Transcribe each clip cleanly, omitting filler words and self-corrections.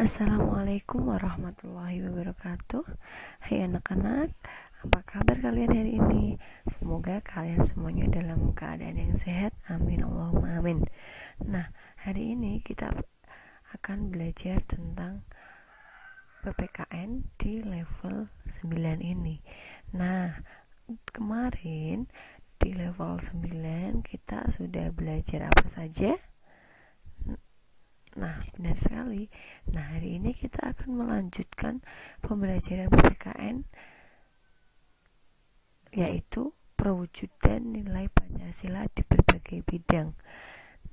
Assalamualaikum warahmatullahi wabarakatuh. Hai anak-anak, apa kabar kalian hari ini? Semoga kalian semuanya dalam keadaan yang sehat. Amin Allahumma amin. Nah, hari ini kita akan belajar tentang PPKN di level 9 ini. Nah, kemarin di level 9 kita sudah belajar apa saja? Nah, benar sekali. Nah, hari ini kita akan melanjutkan pembelajaran PPKN, yaitu perwujudan nilai Pancasila di berbagai bidang.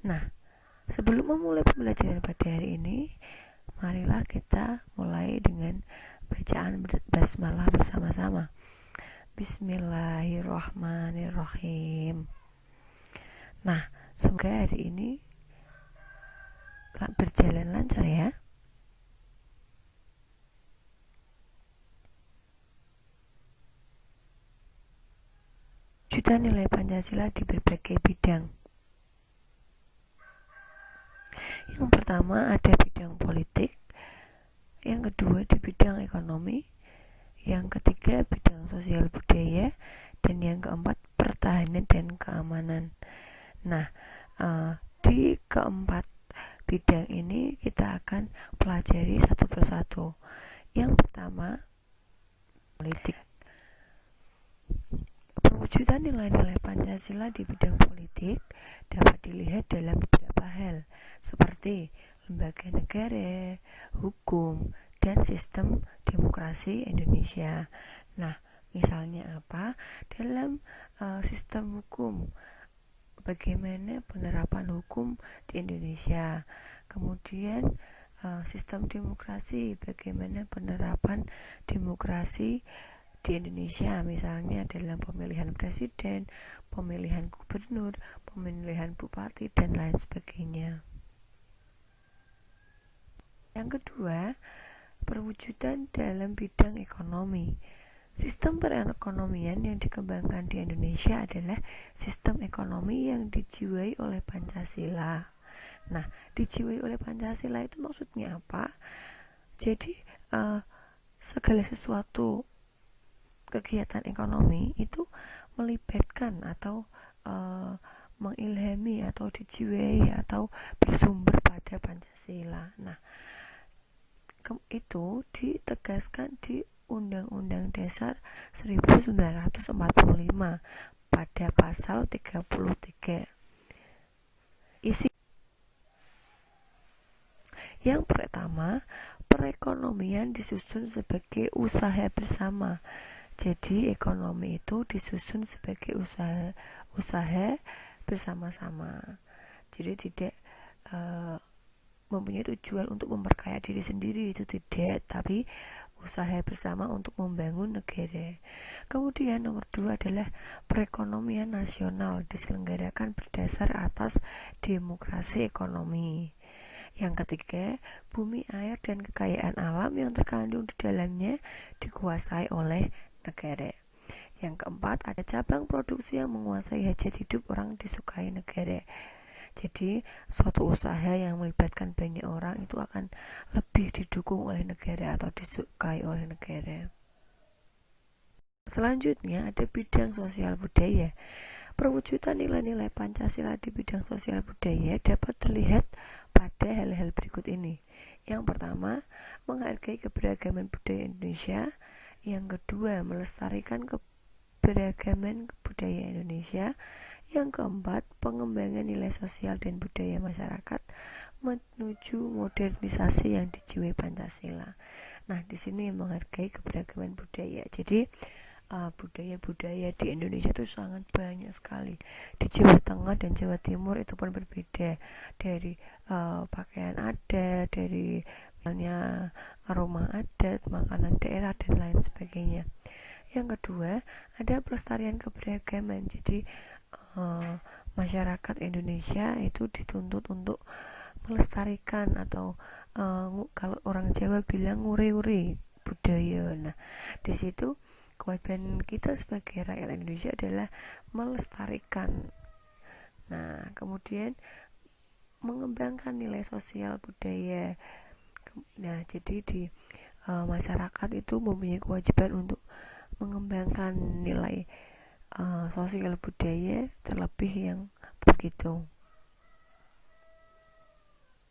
Nah, sebelum memulai pembelajaran pada hari ini, marilah kita mulai dengan bacaan basmalah bersama-sama. Bismillahirrahmanirrahim. Nah, semoga hari ini berjalan lancar ya. Perwujudan nilai Pancasila di berbagai bidang. Yang pertama ada bidang politik, yang kedua di bidang ekonomi, yang ketiga bidang sosial budaya, dan yang keempat pertahanan dan keamanan. Nah, di keempat bidang ini kita akan pelajari satu persatu. Yang pertama, politik. Perwujudan nilai-nilai Pancasila di bidang politik dapat dilihat dalam beberapa hal, seperti lembaga negara, hukum, dan sistem demokrasi Indonesia. Nah, misalnya apa? Dalam sistem hukum, bagaimana penerapan hukum di Indonesia. Kemudian sistem demokrasi, bagaimana penerapan demokrasi di Indonesia, misalnya dalam pemilihan presiden, pemilihan gubernur, pemilihan bupati, dan lain sebagainya. Yang kedua, perwujudan dalam bidang ekonomi. Sistem perekonomian yang dikembangkan di Indonesia adalah sistem ekonomi yang dijiwai oleh Pancasila. Nah, dijiwai oleh Pancasila itu maksudnya apa? Jadi, segala sesuatu kegiatan ekonomi itu melibatkan atau mengilhami atau dijiwai atau bersumber pada Pancasila. Nah, itu ditegaskan di Undang-Undang Dasar 1945 pada pasal 33. Isi yang pertama, perekonomian disusun sebagai usaha bersama. Jadi ekonomi itu disusun sebagai usaha bersama-sama. Jadi tidak mempunyai tujuan untuk memperkaya diri sendiri, itu tidak, tapi usaha bersama untuk membangun negara. Kemudian nomor 2 adalah perekonomian nasional diselenggarakan berdasar atas demokrasi ekonomi. Yang ketiga, bumi, air, dan kekayaan alam yang terkandung di dalamnya dikuasai oleh negara. Yang keempat, ada cabang produksi yang menguasai hajat hidup orang disukai negara. Jadi, suatu usaha yang melibatkan banyak orang itu akan lebih didukung oleh negara atau disukai oleh negara. Selanjutnya, ada bidang sosial budaya. Perwujudan nilai-nilai Pancasila di bidang sosial budaya dapat terlihat pada hal-hal berikut ini. Yang pertama, menghargai keberagaman budaya Indonesia. Yang kedua, melestarikan keberagaman budaya Indonesia. Yang keempat, pengembangan nilai sosial dan budaya masyarakat menuju modernisasi yang dijiwai Pancasila. Nah, di sini menghargai keberagaman budaya. Jadi budaya-budaya di Indonesia itu sangat banyak sekali. Di Jawa Tengah dan Jawa Timur itu pun berbeda, dari pakaian adat, dari misalnya aroma adat, makanan daerah, dan lain sebagainya. Yang kedua, ada pelestarian keberagaman. Jadi masyarakat Indonesia itu dituntut untuk melestarikan atau kalau orang Jawa bilang nguri-uri budaya. Nah, di situ kewajiban kita sebagai rakyat Indonesia adalah melestarikan. Nah, kemudian mengembangkan nilai sosial budaya. Nah, jadi di masyarakat itu mempunyai kewajiban untuk mengembangkan nilai sosial budaya, terlebih yang begitu.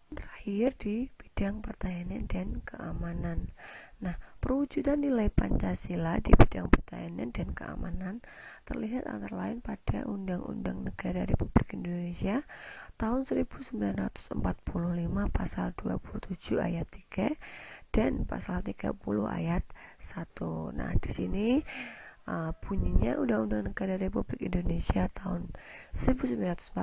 Terakhir di bidang pertahanan dan keamanan. Nah, perwujudan nilai Pancasila di bidang pertahanan dan keamanan terlihat antara lain pada Undang-Undang Negara Republik Indonesia tahun 1945 pasal 27 ayat 3 dan pasal 30 ayat 1. Nah, di sini bunyinya Undang-Undang Negara Republik Indonesia tahun 1945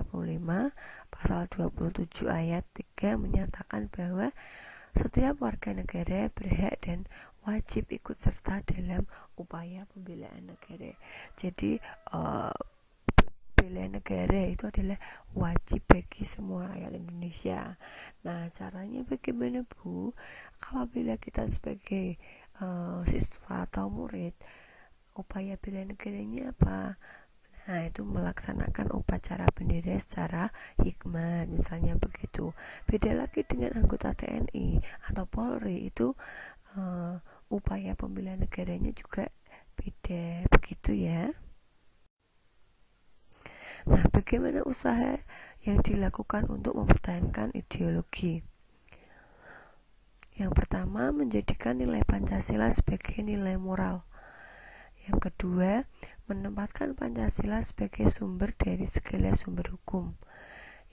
pasal 27 ayat 3 menyatakan bahwa setiap warga negara berhak dan wajib ikut serta dalam upaya pembelaan negara. Jadi bela negara itu adalah wajib bagi semua rakyat Indonesia. Nah, caranya bagaimana, Bu? Apabila kita sebagai siswa atau murid, upaya bela negaranya apa? Nah, itu melaksanakan upacara bendera secara hikmat, misalnya begitu. Beda lagi dengan anggota TNI atau Polri, itu upaya pembela negaranya juga beda, begitu ya. Nah, bagaimana usaha yang dilakukan untuk mempertahankan ideologi? Yang pertama, menjadikan nilai Pancasila sebagai nilai moral. Yang kedua, menempatkan Pancasila sebagai sumber dari segala sumber hukum.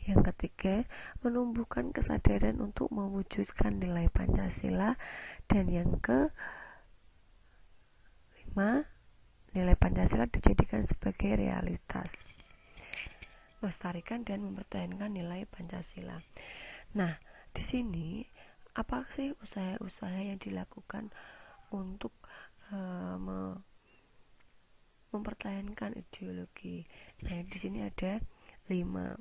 Yang ketiga, menumbuhkan kesadaran untuk mewujudkan nilai Pancasila. Dan yang kelima, nilai Pancasila dijadikan sebagai realitas. Melestarikan dan mempertahankan nilai Pancasila. Nah, di sini apa sih usaha-usaha yang dilakukan untuk mempertahankan ideologi? Nah, di sini ada 5.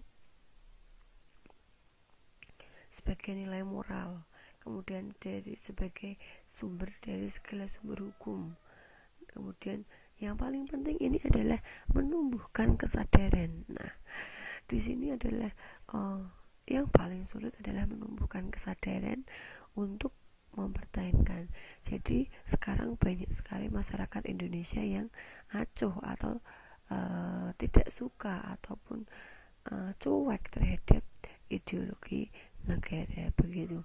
Sebagai nilai moral, kemudian sebagai sumber dari segala sumber hukum. Kemudian yang paling penting ini adalah menumbuhkan kesadaran. Nah, di sini adalah yang paling sulit adalah menumbuhkan kesadaran untuk mempertahankan. Jadi sekarang banyak sekali masyarakat Indonesia yang acuh atau tidak suka ataupun cuek terhadap ideologi negara, begitu.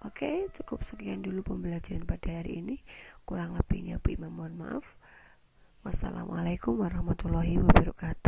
Oke, cukup sekian dulu pembelajaran pada hari ini. Kurang lebihnya Bu Imam mohon maaf. Wassalamualaikum warahmatullahi wabarakatuh.